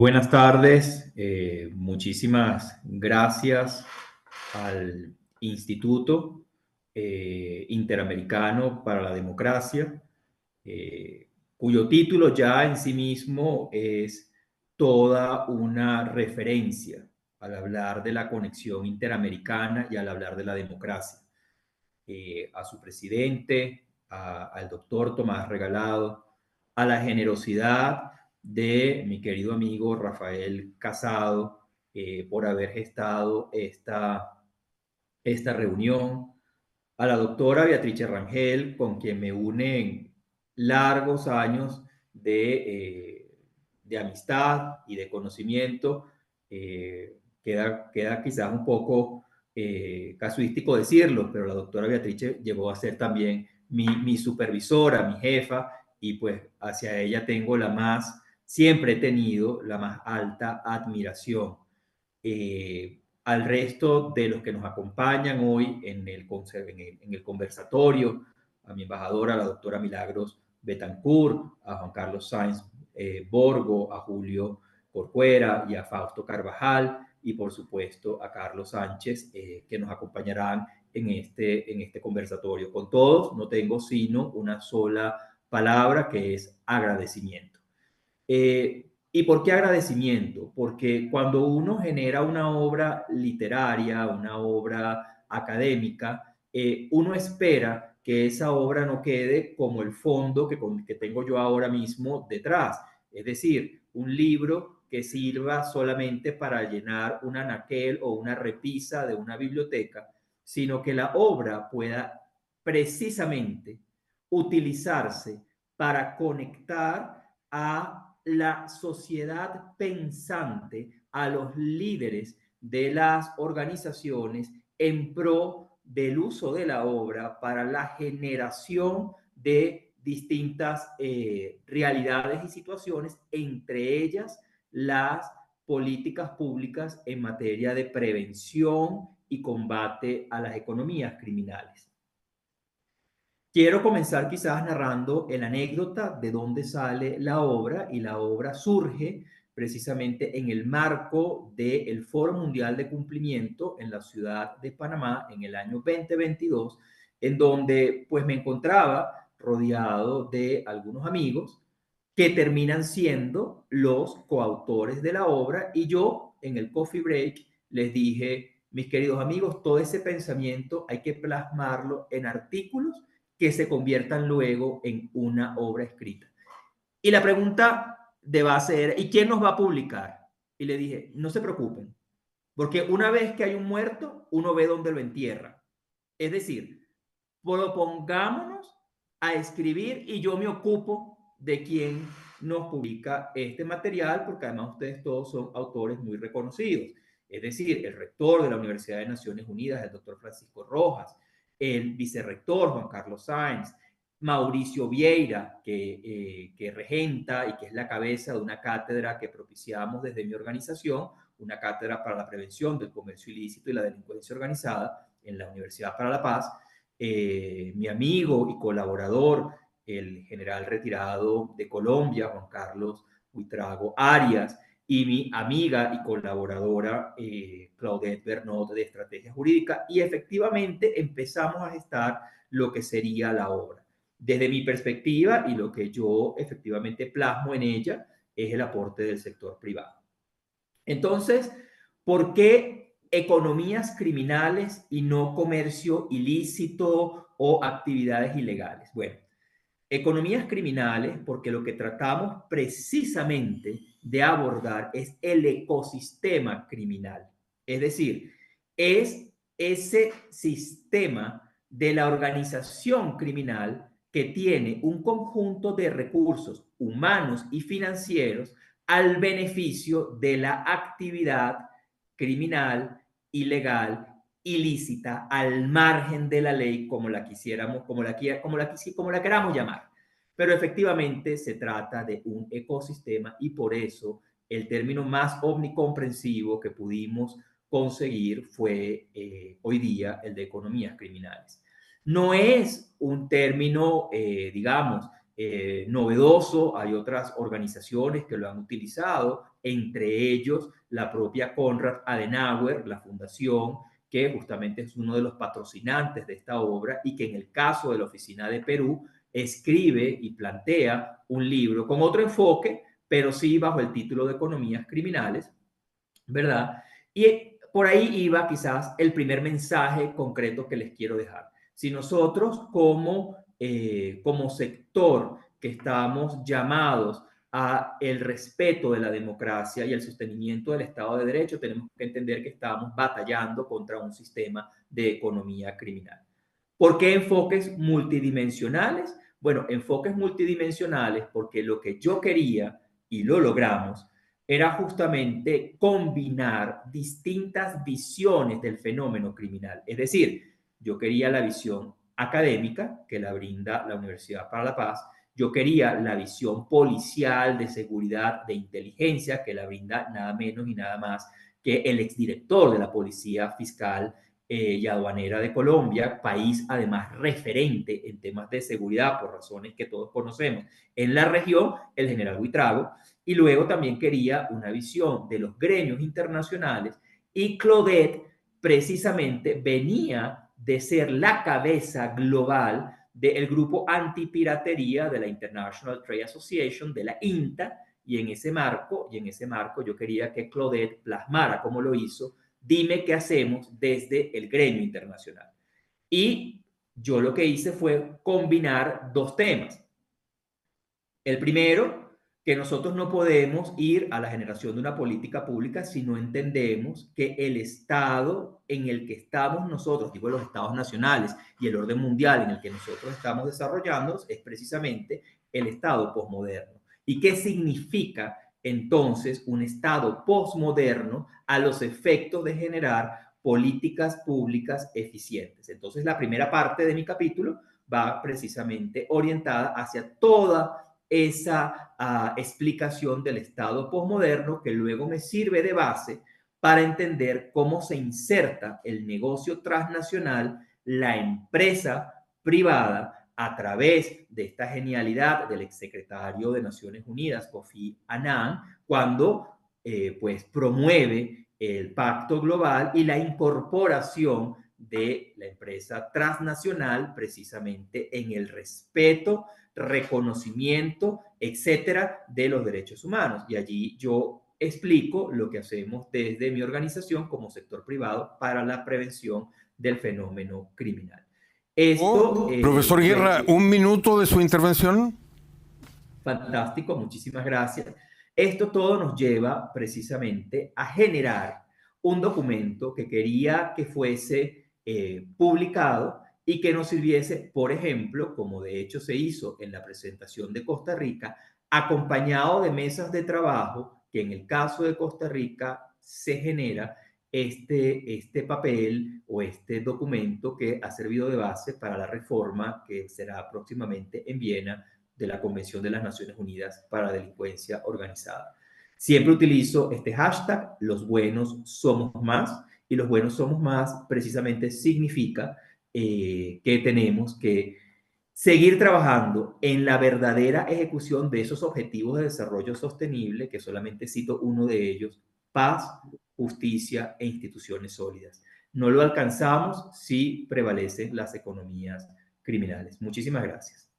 Buenas tardes, muchísimas gracias al Instituto Interamericano para la Democracia, cuyo título ya en sí mismo es toda una referencia al hablar de la conexión interamericana y al hablar de la democracia. A su presidente, al doctor Tomás Regalado, a la generosidad de mi querido amigo Rafael Casado por haber gestado esta reunión, a la doctora Beatriz Rangel, con quien me unen largos años de amistad y de conocimiento. Queda quizás un poco casuístico decirlo, pero la doctora Beatriz llegó a ser también mi supervisora, mi jefa, y pues hacia ella tengo siempre he tenido la más alta admiración. Al resto de los que nos acompañan hoy en el conversatorio, a mi embajadora, a la doctora Milagros Betancourt, a Juan Carlos Sáenz Borgo, a Julio Corcuera y a Fausto Carvajal, y por supuesto a Carlos Sánchez, que nos acompañarán en este conversatorio. Con todos no tengo sino una sola palabra, que es agradecimiento. ¿Y por qué agradecimiento? Porque cuando uno genera una obra literaria, una obra académica, uno espera que esa obra no quede como el fondo que tengo yo ahora mismo detrás. Es decir, un libro que sirva solamente para llenar un anaquel o una repisa de una biblioteca, sino que la obra pueda precisamente utilizarse para conectar a la sociedad pensante, a los líderes de las organizaciones en pro del uso de la obra para la generación de distintas realidades y situaciones, entre ellas las políticas públicas en materia de prevención y combate a las economías criminales. Quiero comenzar quizás narrando la anécdota de dónde sale la obra, y la obra surge precisamente en el marco del Foro Mundial de Cumplimiento en la ciudad de Panamá en el año 2022, en donde pues me encontraba rodeado de algunos amigos que terminan siendo los coautores de la obra, y yo en el coffee break les dije: mis queridos amigos, todo ese pensamiento hay que plasmarlo en artículos que se conviertan luego en una obra escrita. Y la pregunta de base era: ¿y quién nos va a publicar? Y le dije: no se preocupen, porque una vez que hay un muerto, uno ve dónde lo entierra. Es decir, propongámonos a escribir y yo me ocupo de quién nos publica este material, porque además ustedes todos son autores muy reconocidos. Es decir, el rector de la Universidad de Naciones Unidas, el doctor Francisco Rojas, el vicerrector Juan Carlos Sáenz, Mauricio Vieira, que regenta y que es la cabeza de una cátedra que propiciamos desde mi organización, una cátedra para la prevención del comercio ilícito y la delincuencia organizada en la Universidad para la Paz. Mi amigo y colaborador, el general retirado de Colombia, Juan Carlos Huitrago Arias, y mi amiga y colaboradora Claudette Bernot, de Estrategia Jurídica, y efectivamente empezamos a gestar lo que sería la obra. Desde mi perspectiva, y lo que yo efectivamente plasmo en ella, es el aporte del sector privado. Entonces, ¿por qué economías criminales y no comercio ilícito o actividades ilegales? Bueno, economías criminales porque lo que tratamos precisamente de abordar es el ecosistema criminal. Es decir, es ese sistema de la organización criminal que tiene un conjunto de recursos humanos y financieros al beneficio de la actividad criminal, ilegal, ilícita, al margen de la ley, como la quisiéramos, como la queramos llamar. Pero efectivamente se trata de un ecosistema, y por eso el término más omnicomprensivo que pudimos conseguir fue hoy día el de economías criminales. No es un término, digamos, novedoso. Hay otras organizaciones que lo han utilizado, entre ellos la propia Konrad Adenauer, la fundación que justamente es uno de los patrocinantes de esta obra y que en el caso de la Oficina de Perú escribe y plantea un libro con otro enfoque, pero sí bajo el título de Economías Criminales, ¿verdad? Y por ahí iba quizás el primer mensaje concreto que les quiero dejar. Si nosotros como sector que estamos llamados a el respeto de la democracia y el sostenimiento del Estado de Derecho, tenemos que entender que estamos batallando contra un sistema de economía criminal. ¿Por qué enfoques multidimensionales? Bueno, enfoques multidimensionales porque lo que yo quería, y lo logramos, era justamente combinar distintas visiones del fenómeno criminal. Es decir, yo quería la visión académica que la brinda la Universidad para la Paz, yo quería la visión policial, de seguridad, de inteligencia que la brinda nada menos y nada más que el exdirector de la Policía Fiscal y Aduanera de Colombia, país además referente en temas de seguridad por razones que todos conocemos en la región, el general Buitrago, y luego también quería una visión de los gremios internacionales y Claudette precisamente venía de ser la cabeza global del grupo antipiratería de la International Trade Association, de la INTA, y en ese marco yo quería que Claudette plasmara como lo hizo, dime qué hacemos desde el gremio internacional. Y yo lo que hice fue combinar dos temas. El primero, que nosotros no podemos ir a la generación de una política pública si no entendemos que el Estado en el que estamos nosotros, digo los Estados nacionales y el orden mundial en el que nosotros estamos desarrollándonos, es precisamente el Estado posmoderno. ¿Y qué significa entonces un Estado posmoderno a los efectos de generar políticas públicas eficientes? Entonces, la primera parte de mi capítulo va precisamente orientada hacia toda esa explicación del Estado posmoderno que luego me sirve de base para entender cómo se inserta el negocio transnacional, la empresa privada, a través de esta genialidad del exsecretario de Naciones Unidas, Kofi Annan, cuando pues promueve el pacto global y la incorporación de la empresa transnacional precisamente en el respeto, reconocimiento, etcétera, de los derechos humanos. Y allí yo explico lo que hacemos desde mi organización como sector privado para la prevención del fenómeno criminal. Esto, Profesor Guerra, un minuto de su intervención. Fantástico, muchísimas gracias. Esto todo nos lleva precisamente a generar un documento que quería que fuese publicado y que nos sirviese, por ejemplo, como de hecho se hizo en la presentación de Costa Rica, acompañado de mesas de trabajo, que en el caso de Costa Rica se genera este papel o este documento que ha servido de base para la reforma que será próximamente en Viena de la Convención de las Naciones Unidas para la Delincuencia Organizada. Siempre utilizo este hashtag, los buenos somos más, y los buenos somos más precisamente significa que tenemos que seguir trabajando en la verdadera ejecución de esos objetivos de desarrollo sostenible, que solamente cito uno de ellos, paz, justicia e instituciones sólidas. No lo alcanzamos si prevalecen las economías criminales. Muchísimas gracias.